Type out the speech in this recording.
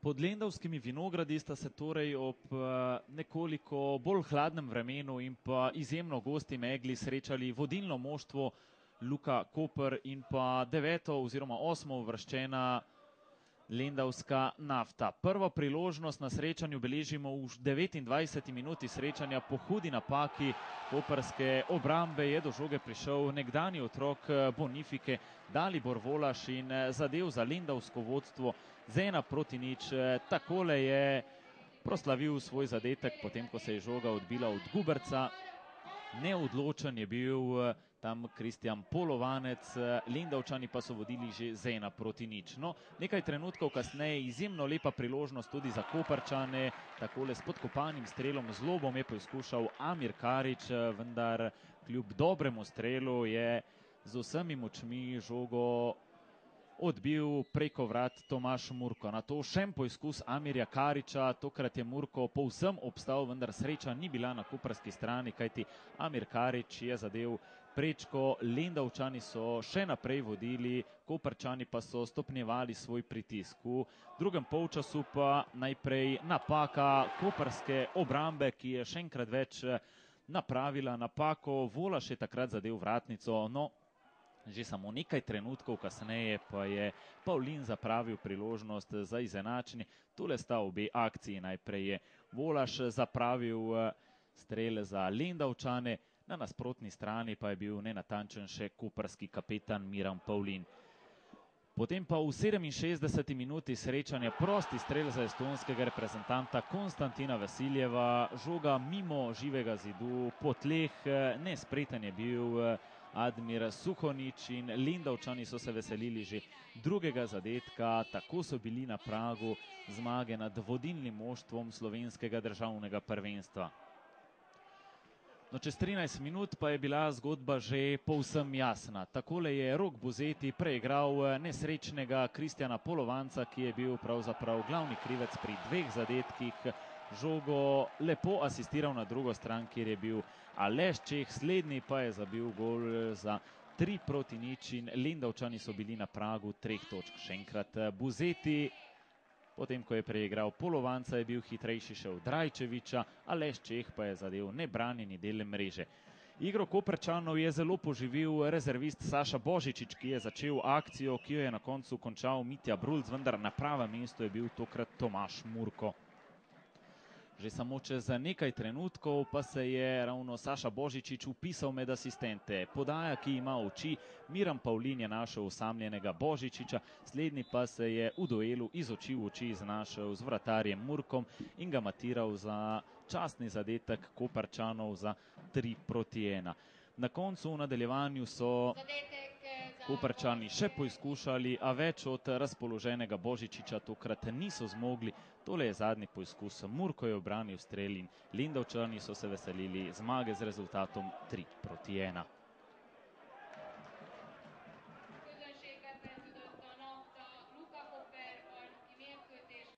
Pod lendavskimi vinogradi sta se torej ob nekoliko bolj hladnem vremenu in pa izjemno gosti megli srečali vodilno moštvo Luka Koper in pa 9. oziroma 8. uvrščena lendavska Nafta. Prvo priložnost na srečanju beležimo v 29. minuti srečanja. Po hudi napaki koperske obrambe je do žoge prišel nekdanji otrok Bonifike Dalibor Volaš in zadev za lendavsko vodstvo z 1:0. Takole je proslavil svoj zadetek, potem ko se je žoga odbila od Guberca. Neodločen je bil tam Kristjan Polovanec, Lendavčani pa so vodili že z 1:0. No, nekaj trenutkov kasneje izjemno lepa priložnost tudi za Koperčane. Takole s podkopanim strelom z lobom je poskušal Amir Karič, vendar kljub dobremu strelu je z vsemi močmi žogo odbil preko vrat Tomaž Murko. Na to še en poizkus Amirja Kariča, tokrat je Murko povsem obstal, vendar sreča ni bila na koprski strani, kajti Amir Karič je zadev prečko. Lendavčani so še naprej vodili, Koperčani pa so stopnjevali svoj pritisk. V drugem polčasu pa najprej napaka koperske obrambe, ki je še enkrat več napravila napako. Volaš je takrat zadev vratnico, no, že samo nekaj trenutkov kasneje pa je Pavlin zapravil priložnost za izenačenje. Tule sta obe akciji. Najprej je Volaš zapravil strel za Lendavčane, na nasprotni strani pa je bil nenatančen še koperski kapetan Miran Pavlin. Potem pa v 67. minuti srečanja prosti strel za estonskega reprezentanta Konstantina Vasiljeva. Žoga mimo živega zidu, po tleh, nespreten je bil Admir Suhonič in Lendavčani so se veselili že drugega zadetka. Tako so bili na pragu zmage nad vodilnim moštvom slovenskega državnega prvenstva. No, čez 13 minut pa je bila zgodba že povsem jasna. Takole je Rok Buzeti preigral nesrečnega Kristjana Polovanca, ki je bil pravzaprav glavni krivec pri 2 zadetkih. Žogo lepo asistiral na drugo stran, kjer je bil Aleš Čeh, slednji pa je zabil gol za 3:0 in Lendavčani so bili na pragu 3 točk. Še enkrat Buzeti, potem ko je preigral Polovanca, je bil hitrejši še od Drajčeviča, Aleš Čeh pa je zadev nebranjeni del mreže. Igro Koperčanov je zelo poživil rezervist Saša Božičič, ki je začel akcijo, ki jo je na koncu končal Mitja Brulc, vendar na pravem mestu je bil tokrat Tomaž Murko. Že samo čez nekaj trenutkov pa se je ravno Saša Božičič vpisal med asistente. Podaja, ki ima oči, Miran Pavlin je našel osamljenega Božičiča, slednji pa se je v duelu iz oči v oči znašel z vratarjem Murkom in ga matiral za častni zadetek Koperčanov za 3:1. Na koncu v nadaljevanju so Koperčani še poizkušali, a več od razpoloženega Božičiča tokrat niso zmogli. Tole je zadnji poizkus. Murko je obranil strel in Lendavčani so se veselili zmage z rezultatom 3:1.